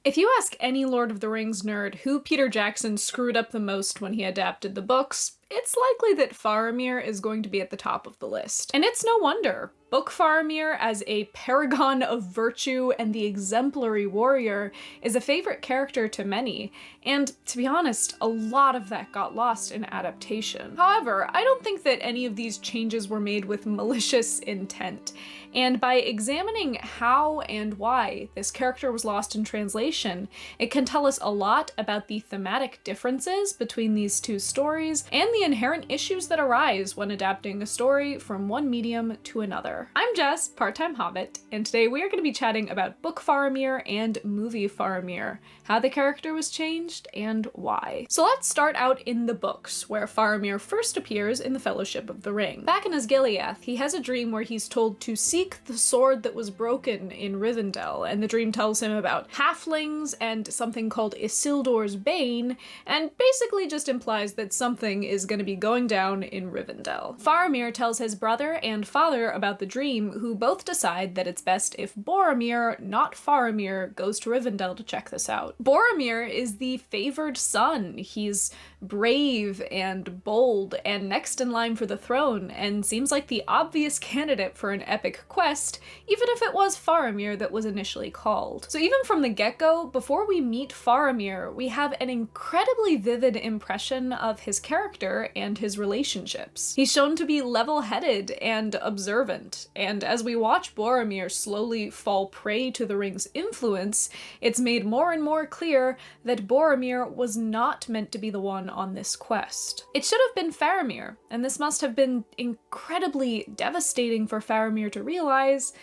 If you ask any Lord of the Rings nerd who Peter Jackson screwed up the most when he adapted the books, it's likely that Faramir is going to be at the top of the list. And it's no wonder. Book Faramir, as a paragon of virtue and the exemplary warrior, is a favorite character to many, and to be honest, a lot of that got lost in adaptation. However, I don't think that any of these changes were made with malicious intent, and by examining how and why this character was lost in translation, it can tell us a lot about the thematic differences between these two stories and the inherent issues that arise when adapting a story from one medium to another. I'm Jess, part-time Hobbit, and today we are going to be chatting about Book Faramir and Movie Faramir, how the character was changed, and why. So let's start out in the books, where Faramir first appears in the Fellowship of the Ring. Back in Osgiliath, he has a dream where he's told to seek the sword that was broken in Rivendell, and the dream tells him about halflings and something called Isildur's Bane, and basically just implies that something is going to be going down in Rivendell. Faramir tells his brother and father about the dream, who both decide that it's best if Boromir, not Faramir, goes to Rivendell to check this out. Boromir is the favored son. He's brave and bold and next in line for the throne, and seems like the obvious candidate for an epic quest, even if it was Faramir that was initially called. So even from the get-go, before we meet Faramir, we have an incredibly vivid impression of his character and his relationships. He's shown to be level-headed and observant, and as we watch Boromir slowly fall prey to the ring's influence, it's made more and more clear that Boromir was not meant to be the one on this quest. It should have been Faramir, and this must have been incredibly devastating for Faramir to realize,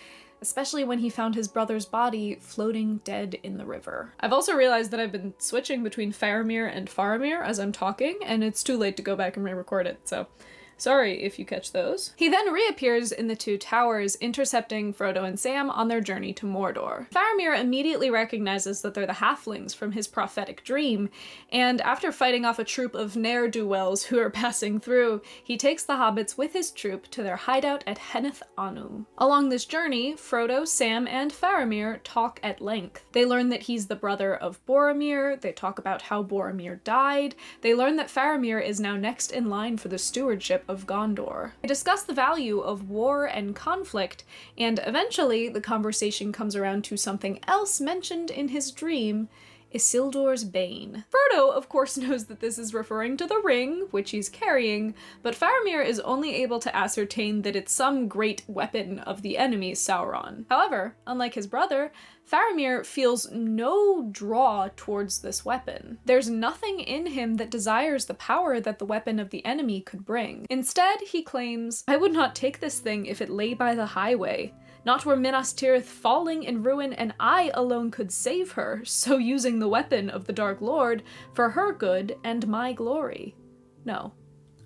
especially when he found his brother's body floating dead in the river. I've also realized that I've been switching between Faramir and Faramir as I'm talking, and it's too late to go back and re-record it, so sorry if you catch those. He then reappears in the Two Towers, intercepting Frodo and Sam on their journey to Mordor. Faramir immediately recognizes that they're the halflings from his prophetic dream, and after fighting off a troop of ne'er-do-wells who are passing through, he takes the hobbits with his troop to their hideout at Henneth Anum. Along this journey, Frodo, Sam, and Faramir talk at length. They learn that he's the brother of Boromir, they talk about how Boromir died, they learn that Faramir is now next in line for the stewardship of Gondor. They discuss the value of war and conflict, and eventually the conversation comes around to something else mentioned in his dream, Isildur's Bane. Frodo, of course, knows that this is referring to the ring, which he's carrying, but Faramir is only able to ascertain that it's some great weapon of the enemy Sauron. However, unlike his brother, Faramir feels no draw towards this weapon. There's nothing in him that desires the power that the weapon of the enemy could bring. Instead, he claims, "I would not take this thing if it lay by the highway. Not were Minas Tirith falling in ruin and I alone could save her, so using the weapon of the Dark Lord for her good and my glory. No.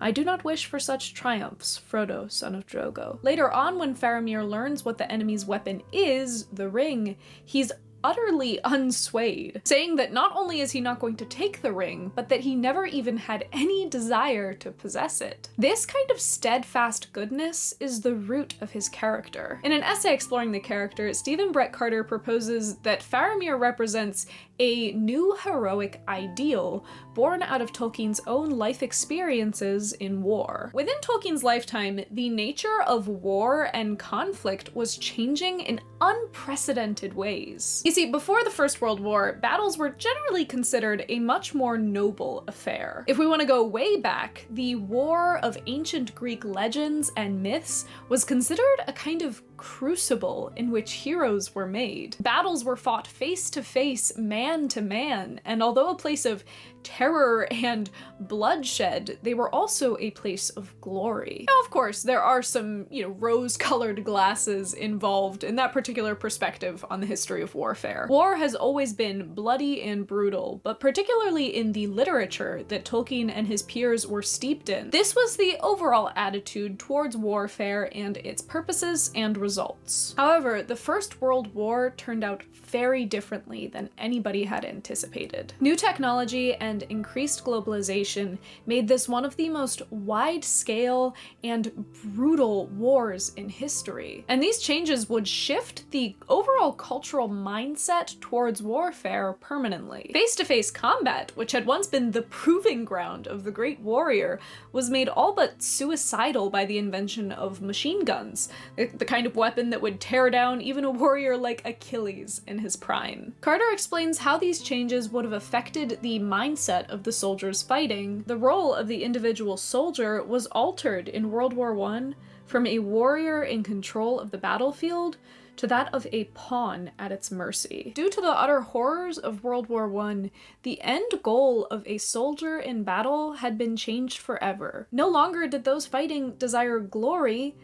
I do not wish for such triumphs, Frodo, son of Drogo." Later on, when Faramir learns what the enemy's weapon is, the ring, he's utterly unswayed, saying that not only is he not going to take the ring, but that he never even had any desire to possess it. This kind of steadfast goodness is the root of his character. In an essay exploring the character, Stephen Brett Carter proposes that Faramir represents a new heroic ideal born out of Tolkien's own life experiences in war. Within Tolkien's lifetime, the nature of war and conflict was changing in unprecedented ways. You see, before the First World War, battles were generally considered a much more noble affair. If we want to go way back, the war of ancient Greek legends and myths was considered a kind of crucible in which heroes were made. Battles were fought face to face, man to man, and although a place of terror and bloodshed, they were also a place of glory. Now, of course, there are some, rose-colored glasses involved in that particular perspective on the history of warfare. War has always been bloody and brutal, but particularly in the literature that Tolkien and his peers were steeped in, this was the overall attitude towards warfare and its purposes and results. results. However, the First World War turned out very differently than anybody had anticipated. New technology and increased globalization made this one of the most wide-scale and brutal wars in history. And these changes would shift the overall cultural mindset towards warfare permanently. Face-to-face combat, which had once been the proving ground of the great warrior, was made all but suicidal by the invention of machine guns, the kind of weapon that would tear down even a warrior like Achilles in his prime. Carter explains how these changes would have affected the mindset of the soldiers fighting. The role of the individual soldier was altered in World War I from a warrior in control of the battlefield to that of a pawn at its mercy. Due to the utter horrors of World War I, the end goal of a soldier in battle had been changed forever. No longer did those fighting desire glory,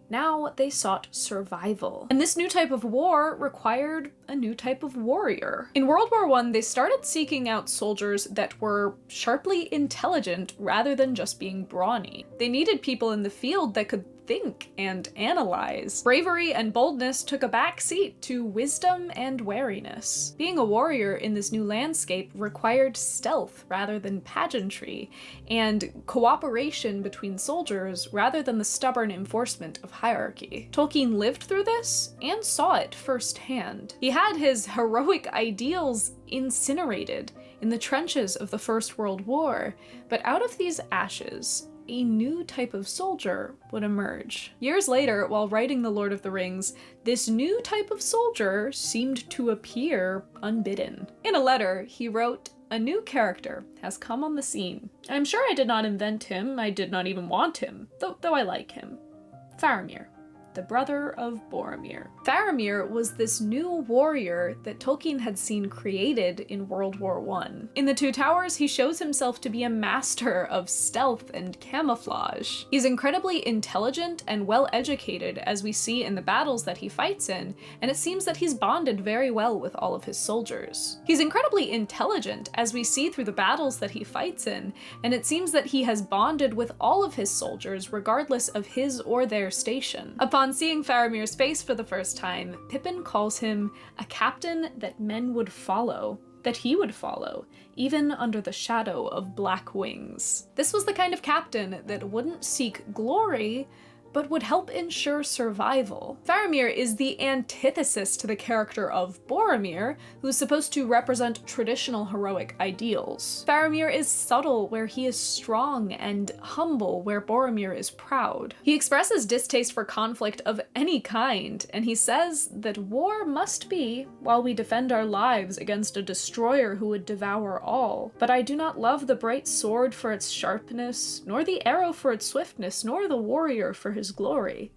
now they sought survival. And this new type of war required a new type of warrior. In World War I, they started seeking out soldiers that were sharply intelligent rather than just being brawny. They needed people in the field that could think and analyze. Bravery and boldness took a back seat to wisdom and wariness. Being a warrior in this new landscape required stealth rather than pageantry, and cooperation between soldiers rather than the stubborn enforcement of hierarchy. Tolkien lived through this and saw it firsthand. He had his heroic ideals incinerated in the trenches of the First World War, but out of these ashes, a new type of soldier would emerge. Years later, while writing The Lord of the Rings, this new type of soldier seemed to appear unbidden. In a letter, he wrote, "A new character has come on the scene. I'm sure I did not invent him, I did not even want him, though I like him. Faramir, the brother of Boromir." Faramir was this new warrior that Tolkien had seen created in World War I. In the Two Towers, he shows himself to be a master of stealth and camouflage. He's incredibly intelligent and well-educated, as we see in the battles that he fights in, and it seems that he's bonded very well with all of his soldiers. He's incredibly intelligent, as we see through the battles that he fights in, and it seems that he has bonded with all of his soldiers regardless of his or their station. Upon seeing Faramir's face for the first time, Pippin calls him a captain that men would follow, that he would follow, even under the shadow of black wings. This was the kind of captain that wouldn't seek glory, but would help ensure survival. Faramir is the antithesis to the character of Boromir, who's supposed to represent traditional heroic ideals. Faramir is subtle where he is strong, and humble where Boromir is proud. He expresses distaste for conflict of any kind, and he says that war must be while we defend our lives against a destroyer who would devour all. But I do not love the bright sword for its sharpness, nor the arrow for its swiftness, nor the warrior for his glory.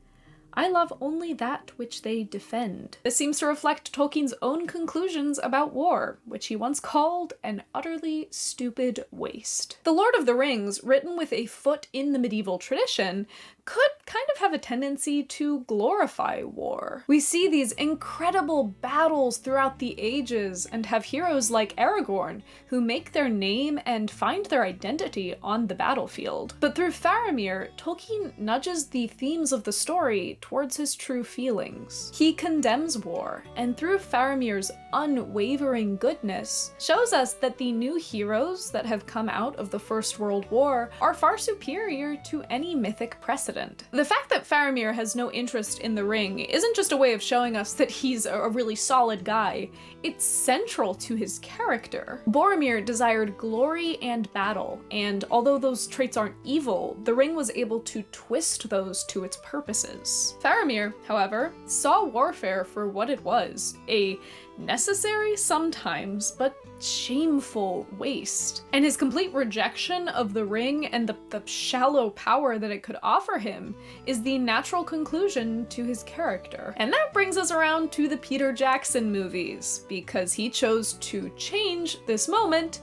I love only that which they defend. This seems to reflect Tolkien's own conclusions about war, which he once called an utterly stupid waste. The Lord of the Rings, written with a foot in the medieval tradition, could kind of have a tendency to glorify war. We see these incredible battles throughout the ages and have heroes like Aragorn who make their name and find their identity on the battlefield. But through Faramir, Tolkien nudges the themes of the story towards his true feelings. He condemns war, and through Faramir's unwavering goodness, shows us that the new heroes that have come out of the First World War are far superior to any mythic precedent. The fact that Faramir has no interest in the ring isn't just a way of showing us that he's a really solid guy, it's central to his character. Boromir desired glory and battle, and although those traits aren't evil, the ring was able to twist those to its purposes. Faramir, however, saw warfare for what it was, a necessary sometimes, but shameful waste. And his complete rejection of the ring and the shallow power that it could offer him is the natural conclusion to his character. And that brings us around to the Peter Jackson movies, because he chose to change this moment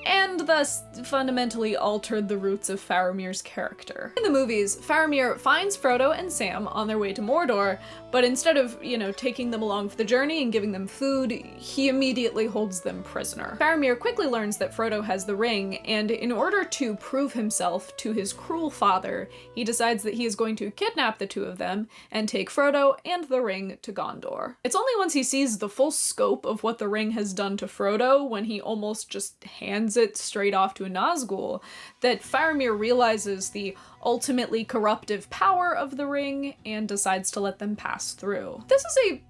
and thus fundamentally altered the roots of Faramir's character. In the movies, Faramir finds Frodo and Sam on their way to Mordor, but instead of, taking them along for the journey and giving them food, he immediately holds them prisoner. Faramir quickly learns that Frodo has the ring, and in order to prove himself to his cruel father, he decides that he is going to kidnap the two of them and take Frodo and the ring to Gondor. It's only once he sees the full scope of what the ring has done to Frodo, when he almost just hands it straight off to a Nazgul, that Faramir realizes the ultimately corruptive power of the ring and decides to let them pass through. This is a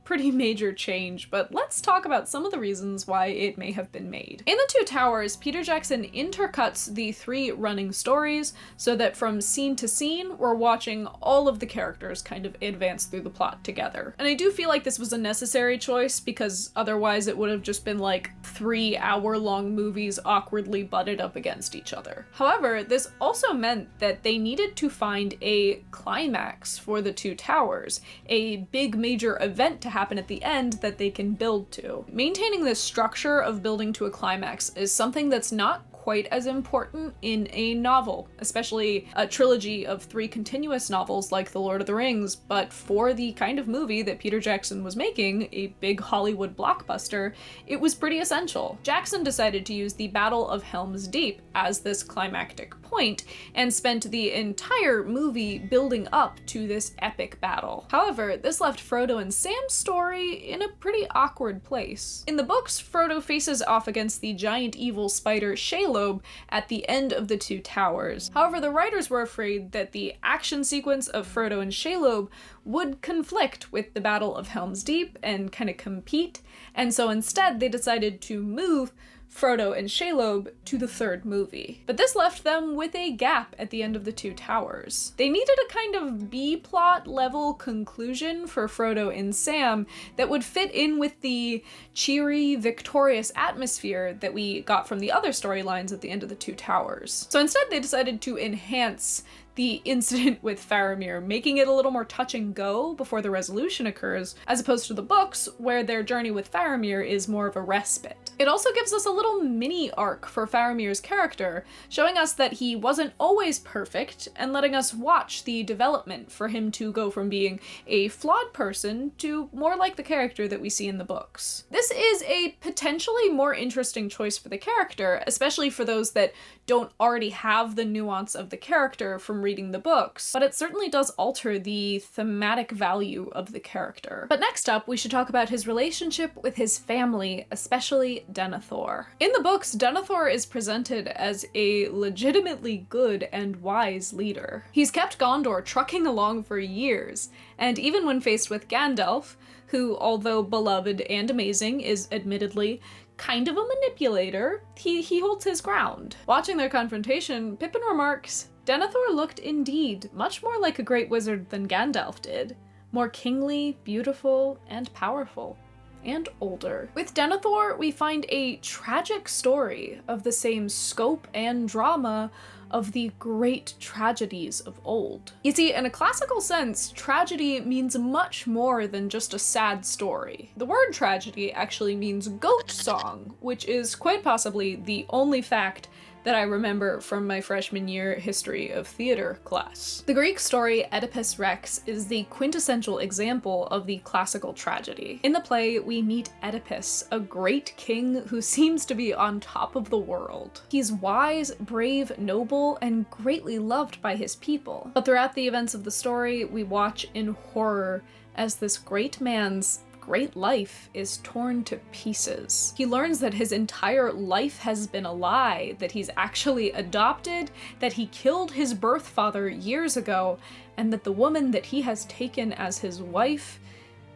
pretty major change, but let's talk about some of the reasons why it may have been made. In The Two Towers, Peter Jackson intercuts the three running stories so that from scene to scene, we're watching all of the characters kind of advance through the plot together. And I do feel like this was a necessary choice, because otherwise it would have just been like 3-hour-long movies awkwardly butted up against each other. However, this also meant that they needed to find a climax for The Two Towers, a big major event to happen at the end that they can build to. Maintaining this structure of building to a climax is something that's not quite as important in a novel, especially a trilogy of 3 continuous novels like The Lord of the Rings, but for the kind of movie that Peter Jackson was making, a big Hollywood blockbuster, it was pretty essential. Jackson decided to use the Battle of Helm's Deep as this climactic point, and spent the entire movie building up to this epic battle. However, this left Frodo and Sam's story in a pretty awkward place. In the books, Frodo faces off against the giant evil spider Shelob at the end of The Two Towers. However, the writers were afraid that the action sequence of Frodo and Shelob would conflict with the Battle of Helm's Deep and kind of compete, and so instead they decided to move Frodo and Shelob to the 3rd movie. But this left them with a gap at the end of The Two Towers. They needed a kind of B-plot level conclusion for Frodo and Sam that would fit in with the cheery, victorious atmosphere that we got from the other storylines at the end of The Two Towers. So instead they decided to enhance the incident with Faramir, making it a little more touch and go before the resolution occurs, as opposed to the books, where their journey with Faramir is more of a respite. It also gives us a little mini arc for Faramir's character, showing us that he wasn't always perfect, and letting us watch the development for him to go from being a flawed person to more like the character that we see in the books. This is a potentially more interesting choice for the character, especially for those that don't already have the nuance of the character from reading the books, but it certainly does alter the thematic value of the character. But next up, we should talk about his relationship with his family, especially Denethor. In the books, Denethor is presented as a legitimately good and wise leader. He's kept Gondor trucking along for years, and even when faced with Gandalf, who, although beloved and amazing, is admittedly kind of a manipulator, he holds his ground. Watching their confrontation, Pippin remarks, "Denethor looked indeed much more like a great wizard than Gandalf did. More kingly, beautiful, and powerful. And older." With Denethor, we find a tragic story of the same scope and drama of the great tragedies of old. You see, in a classical sense, tragedy means much more than just a sad story. The word tragedy actually means goat song, which is quite possibly the only fact that I remember from my freshman year history of theater class. The Greek story Oedipus Rex is the quintessential example of the classical tragedy. In the play, we meet Oedipus, a great king who seems to be on top of the world. He's wise, brave, noble, and greatly loved by his people. But throughout the events of the story, we watch in horror as this great man's great life is torn to pieces. He learns that his entire life has been a lie, that he's actually adopted, that he killed his birth father years ago, and that the woman that he has taken as his wife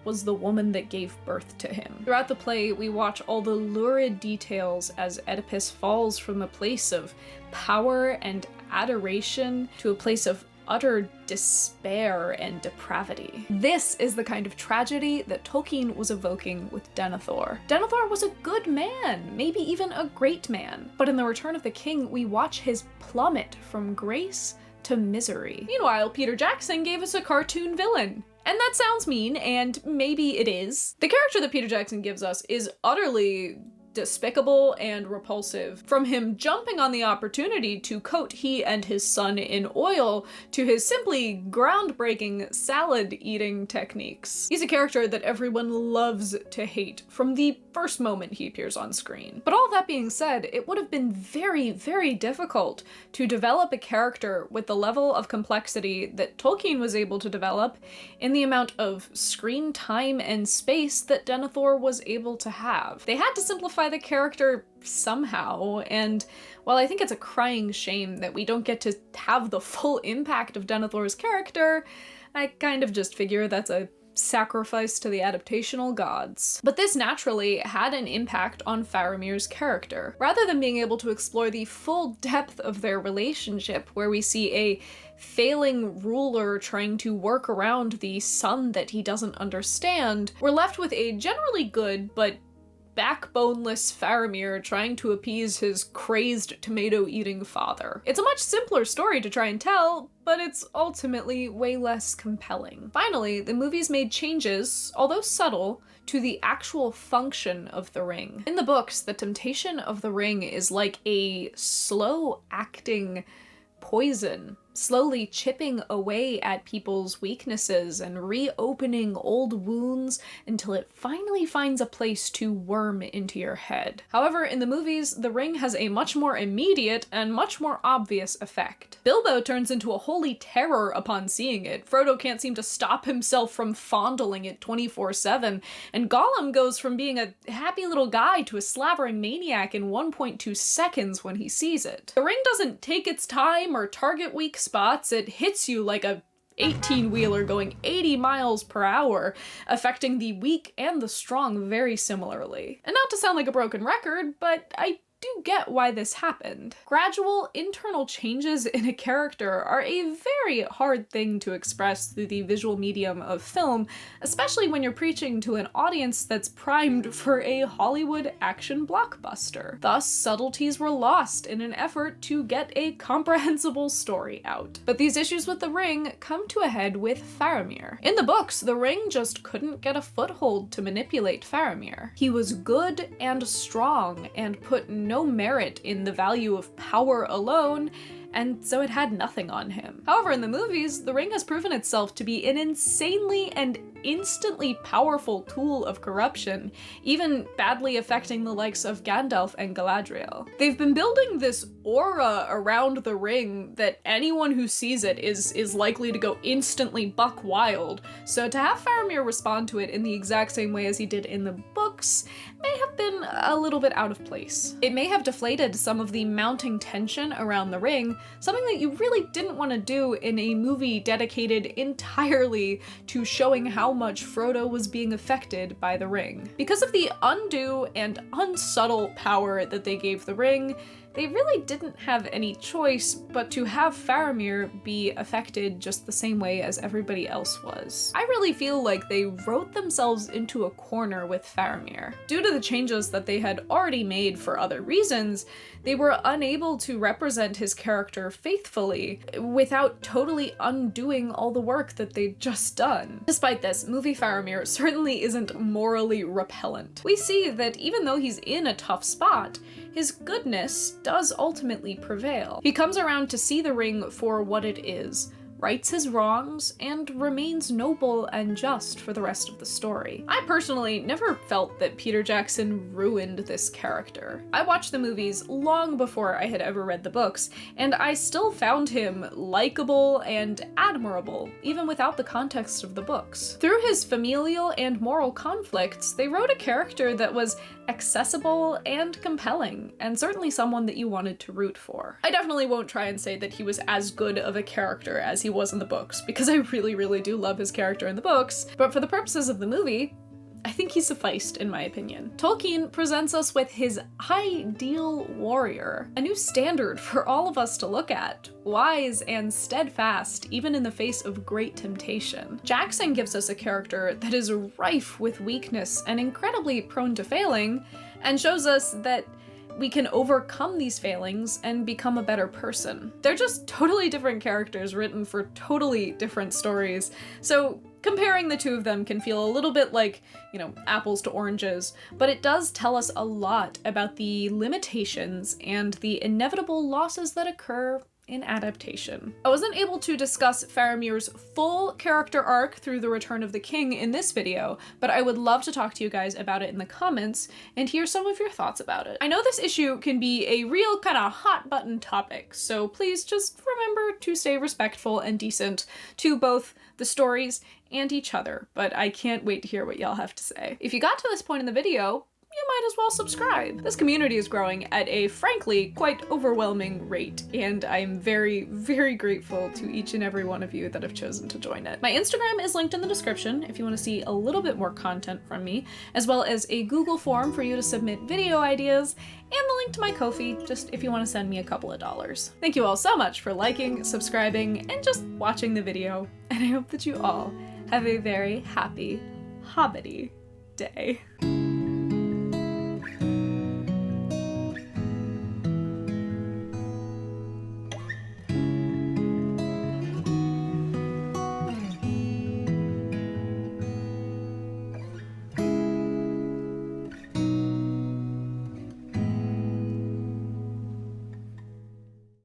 was the woman that gave birth to him. Throughout the play, we watch all the lurid details as Oedipus falls from a place of power and adoration to a place of utter despair and depravity. This is the kind of tragedy that Tolkien was evoking with Denethor. Denethor was a good man, maybe even a great man, but in The Return of the King, we watch his plummet from grace to misery. Meanwhile, Peter Jackson gave us a cartoon villain. And that sounds mean, and maybe it is. The character that Peter Jackson gives us is utterly despicable and repulsive. From him jumping on the opportunity to coat he and his son in oil, to his simply groundbreaking salad-eating techniques. He's a character that everyone loves to hate from the first moment he appears on screen. But all that being said, it would have been very, very difficult to develop a character with the level of complexity that Tolkien was able to develop in the amount of screen time and space that Denethor was able to have. They had to simplify the character somehow, and while I think it's a crying shame that we don't get to have the full impact of Denethor's character, I kind of just figure that's a sacrifice to the adaptational gods. But this naturally had an impact on Faramir's character. Rather than being able to explore the full depth of their relationship, where we see a failing ruler trying to work around the son that he doesn't understand, we're left with a generally good but backboneless Faramir trying to appease his crazed tomato-eating father. It's a much simpler story to try and tell, but it's ultimately way less compelling. Finally, the movies made changes, although subtle, to the actual function of the ring. In the books, the temptation of the ring is like a slow-acting poison, slowly chipping away at people's weaknesses and reopening old wounds until it finally finds a place to worm into your head. However, in the movies, the ring has a much more immediate and much more obvious effect. Bilbo turns into a holy terror upon seeing it. Frodo can't seem to stop himself from fondling it 24/7, and Gollum goes from being a happy little guy to a slavering maniac in 1.2 seconds when he sees it. The ring doesn't take its time or target weak spots, it hits you like a 18-wheeler going 80 miles per hour, affecting the weak and the strong very similarly. And not to sound like a broken record, but I do get why this happened. Gradual internal changes in a character are a very hard thing to express through the visual medium of film, especially when you're preaching to an audience that's primed for a Hollywood action blockbuster. Thus, subtleties were lost in an effort to get a comprehensible story out. But these issues with the ring come to a head with Faramir. In the books, the ring just couldn't get a foothold to manipulate Faramir. He was good and strong and put no merit in the value of power alone, and so it had nothing on him. However, in the movies, the ring has proven itself to be an insanely and instantly powerful tool of corruption, even badly affecting the likes of Gandalf and Galadriel. They've been building this aura around the ring that anyone who sees it is likely to go instantly buck wild, so to have Faramir respond to it in the exact same way as he did in the books may have been a little bit out of place. It may have deflated some of the mounting tension around the ring, something that you really didn't want to do in a movie dedicated entirely to showing how much Frodo was being affected by the ring. Because of the undue and unsubtle power that they gave the ring, they really didn't have any choice but to have Faramir be affected just the same way as everybody else was. I really feel like they wrote themselves into a corner with Faramir. Due to the changes that they had already made for other reasons, they were unable to represent his character faithfully without totally undoing all the work that they'd just done. Despite this, movie Faramir certainly isn't morally repellent. We see that even though he's in a tough spot, his goodness does ultimately prevail. He comes around to see the ring for what it is, rights his wrongs, and remains noble and just for the rest of the story. I personally never felt that Peter Jackson ruined this character. I watched the movies long before I had ever read the books, and I still found him likable and admirable, even without the context of the books. Through his familial and moral conflicts, they wrote a character that was accessible and compelling, and certainly someone that you wanted to root for. I definitely won't try and say that he was as good of a character as he was in the books, because I really, really do love his character in the books, but for the purposes of the movie, I think he sufficed, in my opinion. Tolkien presents us with his ideal warrior, a new standard for all of us to look at, wise and steadfast, even in the face of great temptation. Jackson gives us a character that is rife with weakness and incredibly prone to failing, and shows us that we can overcome these failings and become a better person. They're just totally different characters written for totally different stories, so Comparing the two of them can feel a little bit like, you know, apples to oranges, but it does tell us a lot about the limitations and the inevitable losses that occur in adaptation. I wasn't able to discuss Faramir's full character arc through The Return of the King in this video, but I would love to talk to you guys about it in the comments and hear some of your thoughts about it. I know this issue can be a real kind of hot button topic, so please just remember to stay respectful and decent to both the stories and each other, but I can't wait to hear what y'all have to say. If you got to this point in the video, you might as well subscribe. This community is growing at a frankly quite overwhelming rate, and I'm very, very grateful to each and every one of you that have chosen to join it. My Instagram is linked in the description if you want to see a little bit more content from me, as well as a Google form for you to submit video ideas, and the link to my Ko-fi, just if you want to send me a couple of dollars. Thank you all so much for liking, subscribing, and just watching the video, and I hope that you all have a very happy, hobbity day.